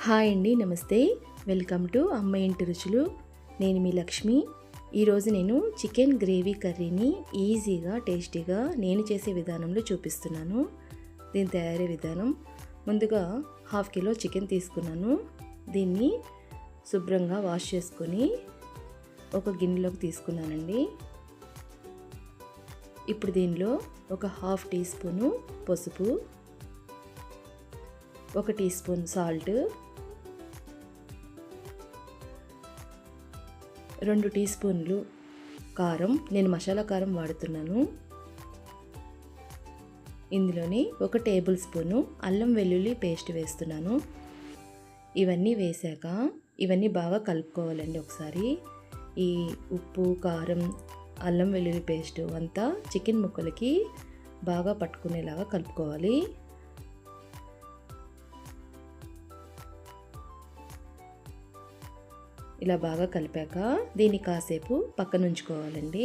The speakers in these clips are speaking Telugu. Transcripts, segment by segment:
హాయ్ అండి, నమస్తే. వెల్కమ్ టు అమ్మ ఇంటి రుచులు. నేను మీ లక్ష్మి. ఈరోజు నేను చికెన్ గ్రేవీ కర్రీని ఈజీగా టేస్టీగా నేను చేసే విధానంలో చూపిస్తున్నాను. దీని తయారీ విధానం: ముందుగా 1/2 కిలో చికెన్ తీసుకున్నాను. దీన్ని శుభ్రంగా వాష్ చేసుకొని ఒక గిన్నెలోకి తీసుకున్నానండి. ఇప్పుడు దీనిలో ఒక 1/2 టీ స్పూను పసుపు, 1 టీ స్పూన్ సాల్ట్, 2 టీ స్పూన్లు కారం. నేను మసాలా కారం వాడుతున్నాను. ఇందులోని 1 టేబుల్ స్పూను అల్లం వెల్లుల్లి పేస్ట్ వేస్తున్నాను. ఇవన్నీ వేశాక ఇవన్నీ బాగా కలుపుకోవాలండి. ఒకసారి ఈ ఉప్పు, కారం, అల్లం వెల్లుల్లి పేస్ట్ అంతా చికెన్ ముక్కలకి బాగా పట్టుకునేలాగా కలుపుకోవాలి. ఇలా బాగా కలిపాక దీన్ని కాసేపు పక్కన ఉంచుకోవాలండి.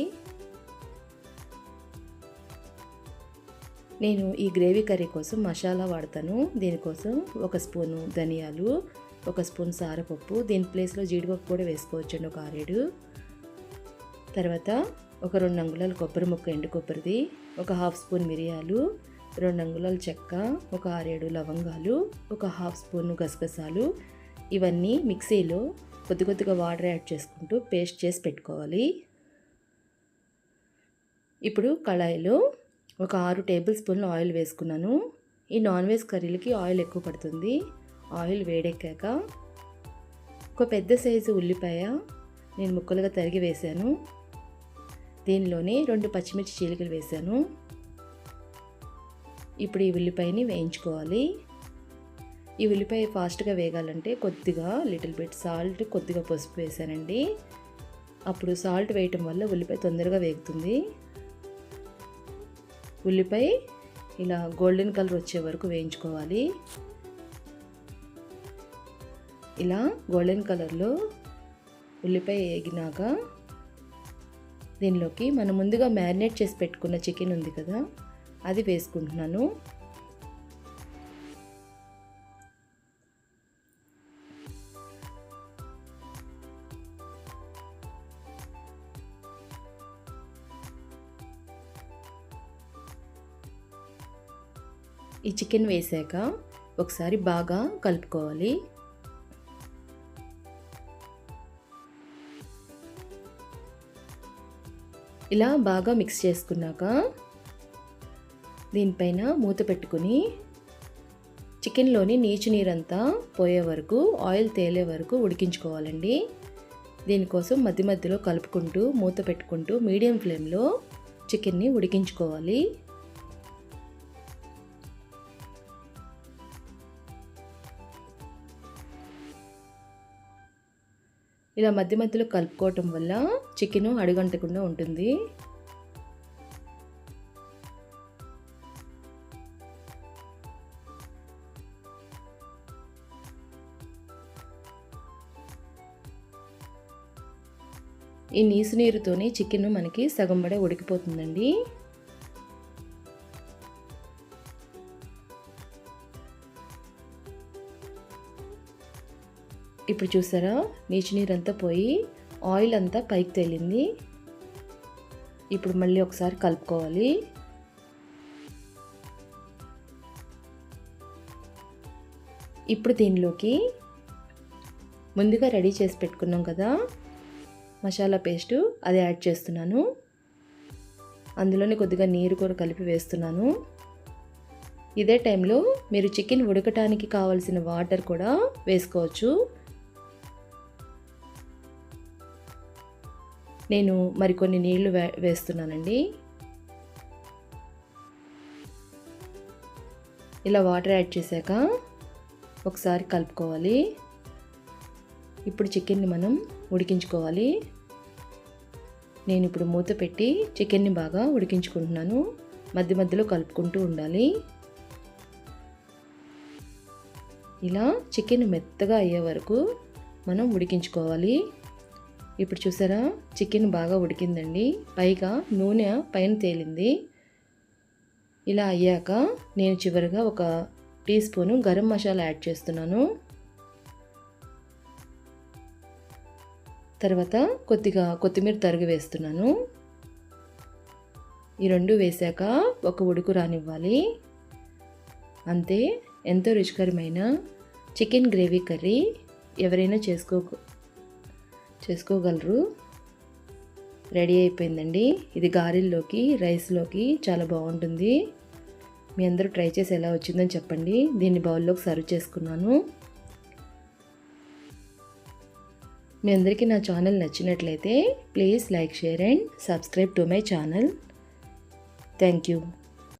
నేను ఈ గ్రేవీ కర్రీ కోసం మసాలా వాడతాను. దీనికోసం 1 స్పూను ధనియాలు, 1 స్పూన్ సారపప్పు, దీని ప్లేస్లో జీడిపప్పు కూడా వేసుకోవచ్చండి, ఒక 6-7. తర్వాత ఒక 2 అంగుళాల కొబ్బరి ముక్క, ఎండు కొబ్బరిది, ఒక 1/2 స్పూన్ మిరియాలు, 2 అంగుళాల చెక్క, ఒక 6-7 లవంగాలు, ఒక 1/2 స్పూన్ గసగసాలు. ఇవన్నీ మిక్సీలో కొద్దిగా వాటర్ యాడ్ చేసుకుంటూ పేస్ట్ చేసి పెట్టుకోవాలి. ఇప్పుడు కళాయిలో ఒక 6 టేబుల్ స్పూన్లు ఆయిల్ వేసుకున్నాను. ఈ నాన్ వెజ్ కర్రీలకి ఆయిల్ ఎక్కువ పడుతుంది. ఆయిల్ వేడెక్కాక ఒక పెద్ద సైజు ఉల్లిపాయ నేను ముక్కలుగా తరిగి వేశాను. దీనిలోనే 2 పచ్చిమిర్చి చీలికలు వేశాను. ఇప్పుడు ఈ ఉల్లిపాయని వేయించుకోవాలి. ఈ ఉల్లిపాయ ఫాస్ట్గా వేగాలంటే కొద్దిగా లిటిల్ బిట్ సాల్ట్, కొద్దిగా పసుపు వేసానండి. అప్పుడు సాల్ట్ వేయటం వల్ల ఉల్లిపాయ తొందరగా వేగుతుంది. ఉల్లిపాయ ఇలా గోల్డెన్ కలర్ వచ్చే వరకు వేయించుకోవాలి. ఇలా గోల్డెన్ కలర్లో ఉల్లిపాయ వేగినాక దీనిలోకి మనం ముందుగా మ్యారినేట్ చేసి పెట్టుకున్న చికెన్ ఉంది కదా, అది వేసుకుంటున్నాను. ఈ చికెన్ వేసాక ఒకసారి బాగా కలుపుకోవాలి. ఇలా బాగా మిక్స్ చేసుకున్నాక దీనిపైన మూత పెట్టుకుని చికెన్లోని నీచు నీరంతా పోయే వరకు, ఆయిల్ తేలే వరకు ఉడికించుకోవాలండి. దీనికోసం మధ్య మధ్యలో కలుపుకుంటూ మూత పెట్టుకుంటూ మీడియం ఫ్లేమ్లో చికెన్ని ఉడికించుకోవాలి. ఇలా మధ్య మధ్యలో కలుపుకోవటం వల్ల చికెను అడుగంటకుండా ఉంటుంది. ఈ నీసు నీరుతోనే చికెన్ మనకి సగం పడే ఉడికిపోతుందండి. ఇప్పుడు చూసారా, నీచు నీరంతా పోయి ఆయిల్ అంతా పైకి తేలింది. ఇప్పుడు మళ్ళీ ఒకసారి కలుపుకోవాలి. ఇప్పుడు దీనిలోకి ముందుగా రెడీ చేసి పెట్టుకున్నాం కదా మసాలా పేస్టు, అది యాడ్ చేస్తున్నాను. అందులోనే కొద్దిగా నీరు కూడా కలిపి వేస్తున్నాను. ఇదే టైంలో మీరు చికెన్ ఉడకటానికి కావాల్సిన వాటర్ కూడా వేసుకోవచ్చు. నేను మరికొన్ని నీళ్లు వేస్తున్నానండి. ఇలా వాటర్ యాడ్ చేశాక ఒకసారి కలుపుకోవాలి. ఇప్పుడు చికెన్ని మనం ఉడికించుకోవాలి. నేను ఇప్పుడు మూత పెట్టి చికెన్ని బాగా ఉడికించుకుంటున్నాను. మధ్య మధ్యలో కలుపుకుంటూ ఉండాలి. ఇలా చికెన్ మెత్తగా అయ్యే వరకు మనం ఉడికించుకోవాలి. ఇప్పుడు చూసారా, చికెన్ బాగా ఉడికిందండి. పైగా నూనె పైన తేలింది. ఇలా అయ్యాక నేను చివరిగా 1 teaspoon garam masala add చేస్తున్నాను. తర్వాత కొద్దిగా కొత్తిమీర తరుగు వేస్తున్నాను. ఈ రెండు వేశాక ఒక ఉడుకు రానివ్వాలి. అంతే, ఎంతో రుచికరమైన చికెన్ గ్రేవీ కర్రీ ఎవరైనా చేసుకోగలరు. రెడీ అయిపోయిందండి. ఇది గారెల్లోకి, రైస్లోకి చాలా బాగుంటుంది. మీ అందరూ ట్రై చేసి ఎలా వచ్చిందని చెప్పండి. దీన్ని బౌల్లోకి సర్వ్ చేసుకున్నాను. మీ అందరికీ నా ఛానల్ నచ్చినట్లయితే please like, share and subscribe to my channel. Thank you.